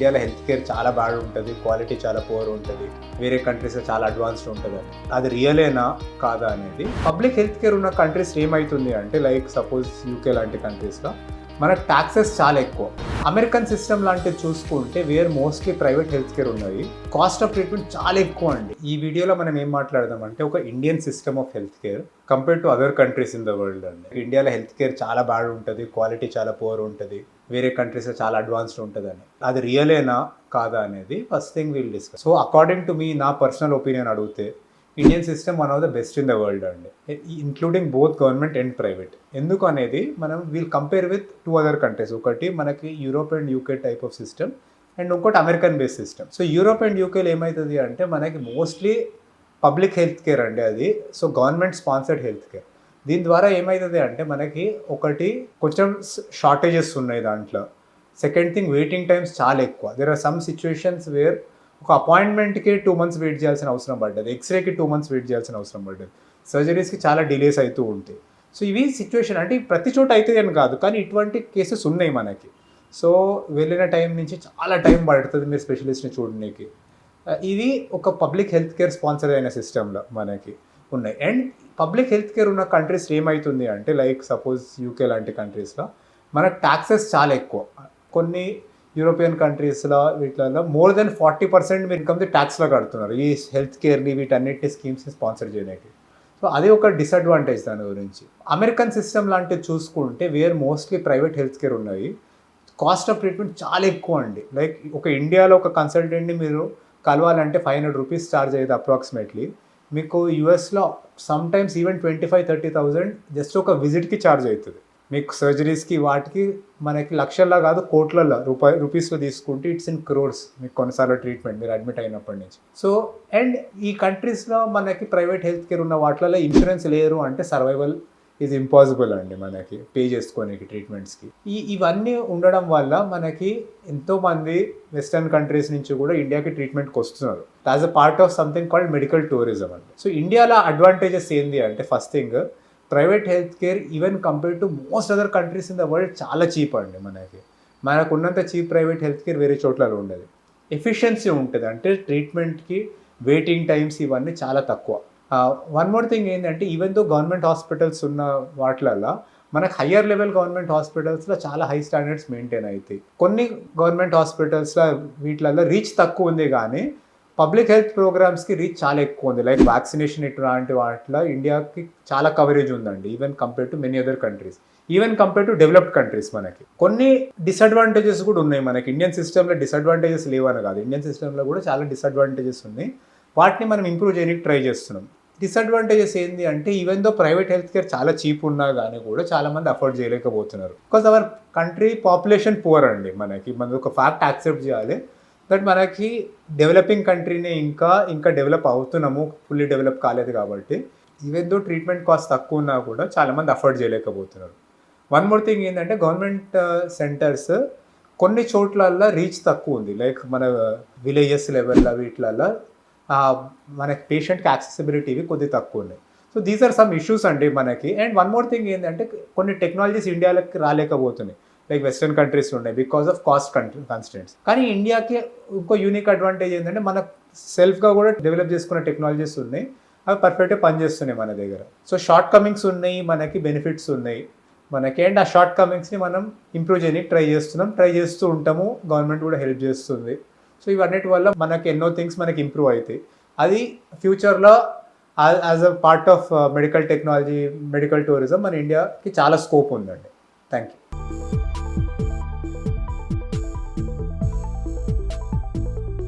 ఇండియాలో health care చాలా బాగా ఉంటుంది, క్వాలిటీ చాలా పూర్ ఉంటుంది, వేరే కంట్రీస్లో చాలా అడ్వాన్స్డ్ ఉంటుంది అని. అది రియలేనా కాదా అనేది. పబ్లిక్ హెల్త్ కేర్ ఉన్న కంట్రీస్ ఏమవుతుంది అంటే లైక్ సపోజ్ యూకే లాంటి కంట్రీస్లో మనకు ట్యాక్సెస్ చాలా ఎక్కువ. అమెరికన్ సిస్టమ్ లాంటివి చూసుకుంటే where mostly private health care ఉన్నది, కాస్ట్ ఆఫ్ ట్రీట్మెంట్ చాలా ఎక్కువ అండి. ఈ వీడియోలో మనం ఏం మాట్లాడదాం అంటే ఒక Indian system of health care compare to other countries in the world అండి. ఇండియాలో హెల్త్ కేర్ చాలా బాగా ఉంటుంది, క్వాలిటీ చాలా పూర్ ఉంటుంది, వేరే కంట్రీస్లో చాలా అడ్వాన్స్డ్ ఉంటుంది అని. అది రియలేనా కాదా అనేది first thing will discuss. So according to me, నా పర్సనల్ ఒపీనియన్ అడిగితే Indian system one of the best in the world అండి, including both government and private. ఎందుకు అనేది మనం will compare with 2 other countries. ఒకటి మనకి Europe and UK type of system and ఇంకోటి American based system. So Europe and యూకేలో ఏమవుతుంది అంటే మనకి మోస్ట్లీ పబ్లిక్ హెల్త్ కేర్ అండి అది. So government sponsored health care. దీని ద్వారా ఏమవుతుంది అంటే మనకి ఒకటి కొంచెం షార్టేజెస్ ఉన్నాయి దాంట్లో. సెకండ్ థింగ్, వెయిటింగ్ టైమ్స్ చాలా ఎక్కువ. There are some situations where ఒక అపాయింట్మెంట్కి 2 months వెయిట్ చేయాల్సిన అవసరం పడ్డది, ఎక్స్రేకి 2 months వెయిట్ చేయాల్సిన అవసరం పడ్డది, సర్జరీస్కి చాలా డిలేస్ అవుతూ ఉంటాయి. సో ఇవి సిచ్యువేషన్ అంటే ప్రతి చోట అవుతుంది అని కాదు, కానీ ఇటువంటి కేసెస్ ఉన్నాయి మనకి. సో వెళ్ళిన టైం నుంచి చాలా టైం పడుతుంది మీరు స్పెషలిస్ట్ని చూడడానికి. ఇది ఒక పబ్లిక్ హెల్త్ కేర్ స్పాన్సర్ అయిన సిస్టంలో మనకి ఉన్నాయి. అండ్ పబ్లిక్ హెల్త్ కేర్ ఉన్న కంట్రీస్ ఏమవుతుంది అంటే లైక్ సపోజ్ యూకే లాంటి కంట్రీస్లో మనకు ట్యాక్సెస్ చాలా ఎక్కువ. కొన్ని యూరోపియన్ కంట్రీస్లో వీటిలో మోర్ దెన్ 40% మీరు ఇన్కమ్ ట్యాక్స్లో కడుతున్నారు ఈ హెల్త్ కేర్ని, వీటన్నిటి స్కీమ్స్ని స్పాన్సర్ చేయడానికి. సో అది ఒక డిసడ్వాంటేజ్ దాని గురించి. అమెరికన్ సిస్టమ్ లాంటివి చూసుకుంటే where mostly private health care ఉన్నాయి, కాస్ట్ ఆఫ్ ట్రీట్మెంట్ చాలా ఎక్కువ అండి. లైక్ ఒక ఇండియాలో ఒక కన్సల్టెంట్ని మీరు కలవాలంటే 500 రూపీస్ ఛార్జ్ అయ్యేది అప్రాక్సిమేట్లీ. మీకు యూఎస్లో సమ్ టైమ్స్ ఈవెన్ 25,000-30,000 జస్ట్ ఒక విజిట్కి ఛార్జ్ అవుతుంది. మీకు సర్జరీస్కి వాటికి మనకి లక్షల్లో కాదు కోట్లలో రూపీస్లో తీసుకుంటే ఇట్స్ ఇన్ క్రోర్స్ మీకు కొన్నిసార్లు ట్రీట్మెంట్ మీరు అడ్మిట్ అయినప్పటి నుంచి. సో అండ్ ఈ కంట్రీస్లో మనకి ప్రైవేట్ హెల్త్ కేర్ ఉన్న వాటిలలో ఇన్సూరెన్స్ లేరు అంటే సర్వైవల్ ఈజ్ ఇంపాసిబుల్ అండి మనకి పే చేసుకోనికి ట్రీట్మెంట్స్కి. ఇవన్నీ ఉండడం వల్ల మనకి ఎంతోమంది వెస్టర్న్ కంట్రీస్ నుంచి కూడా ఇండియాకి ట్రీట్మెంట్కి వస్తున్నారు as a part of something called medical tourism అండి. సో ఇండియాలో అడ్వాంటేజెస్ ఏంది అంటే first thing, private health care even compare to most other countries in the world చాలా చీప్ అండి. మనకు ఉన్నంత చీప్ ప్రైవేట్ హెల్త్ కేర్ వేరే చోట్లలో ఉండదు. ఎఫిషియన్సీ ఉంటుంది అంటే ట్రీట్మెంట్కి వెయిటింగ్ టైమ్స్ ఇవన్నీ చాలా తక్కువ. వన్ మోర్ థింగ్ ఏంటంటే ఈవెన్ దో గవర్నమెంట్ హాస్పిటల్స్ ఉన్న వాటిలలో మనకు హయ్యర్ లెవెల్ గవర్నమెంట్ హాస్పిటల్స్లో చాలా హై స్టాండర్డ్స్ మెయింటైన్ అవుతాయి. కొన్ని గవర్నమెంట్ హాస్పిటల్స్లో వీటిలలో రీచ్ తక్కువ ఉంది, కానీ పబ్లిక్ హెల్త్ ప్రోగ్రామ్స్కి రీచ్ చాలా ఎక్కువ ఉంది. లైక్ వ్యాక్సినేషన్ ఇట్లాంటి వాటిలో ఇండియాకి చాలా కవరేజ్ ఉందండి even compare to many other countries, even compare to developed countries. మనకి కొన్ని డిసడ్వాంటేజెస్ కూడా ఉన్నాయి. మనకి ఇండియన్ సిస్టంలో డిసడ్వాంటేజెస్ లేవని కాదు, ఇండియన్ సిస్టంలో కూడా చాలా డిసడ్వాంటేజెస్ ఉన్నాయి. వాటిని మనం ఇంప్రూవ్ చేయడానికి ట్రై చేస్తున్నాం. డిసడ్వాంటేజెస్ ఏంటి అంటే even though private health care చాలా చీప్ ఉన్నా కానీ కూడా చాలామంది అఫోర్డ్ చేయలేకపోతున్నారు. Because our country population poor అండి. మనం ఒక ఫ్యాక్ట్ యాక్సెప్ట్ చేయాలి దట్ మనకి డెవలపింగ్ కంట్రీనే ఇంకా డెవలప్ అవుతున్నాము, ఫుల్లీ డెవలప్ కాలేదు కాబట్టి ఈవెన్ దో ట్రీట్మెంట్ కాస్ట్ తక్కువ ఉన్నా కూడా చాలామంది అఫోర్డ్ చేయలేకపోతున్నారు. వన్ మోర్ థింగ్ ఏంటంటే గవర్నమెంట్ సెంటర్స్ కొన్ని చోట్లల్లో రీచ్ తక్కువ ఉంది. లైక్ మన విలేజెస్ లెవెల్లో వీటిలలో మనకి పేషెంట్కి యాక్సెసిబిలిటీవి కొద్దిగా తక్కువ ఉన్నాయి. So these are some issues అండి మనకి. అండ్ వన్ మోర్ థింగ్ ఏంటంటే కొన్ని టెక్నాలజీస్ ఇండియాలోకి రాలేకపోతున్నాయి లైక్ వెస్టర్న్ కంట్రీస్ ఉన్నాయి బికాస్ ఆఫ్ కాస్ట్ కన్స్టెంట్స్. కానీ ఇండియాకి ఇంకో యూనిక్ అడ్వాంటేజ్ ఏంటంటే మన సెల్ఫ్గా కూడా డెవలప్ చేసుకున్న టెక్నాలజీస్ ఉన్నాయి, అవి పర్ఫెక్ట్గా పనిచేస్తున్నాయి మన దగ్గర. సో షార్ట్ కమింగ్స్ ఉన్నాయి, మనకి బెనిఫిట్స్ ఉన్నాయి మనకి. అండ్ ఆ షార్ట్ కమింగ్స్ని మనం ఇంప్రూవ్ చేయడానికి ట్రై చేస్తూ ఉంటాము, గవర్నమెంట్ కూడా హెల్ప్ చేస్తుంది. సో ఇవన్నిటి వల్ల మనకి ఎన్నో థింగ్స్ మనకి ఇంప్రూవ్ అవుతాయి. అది ఫ్యూచర్లో as a part of medical technology, medical tourism మన ఇండియాకి చాలా స్కోప్ ఉందండి. Thank you.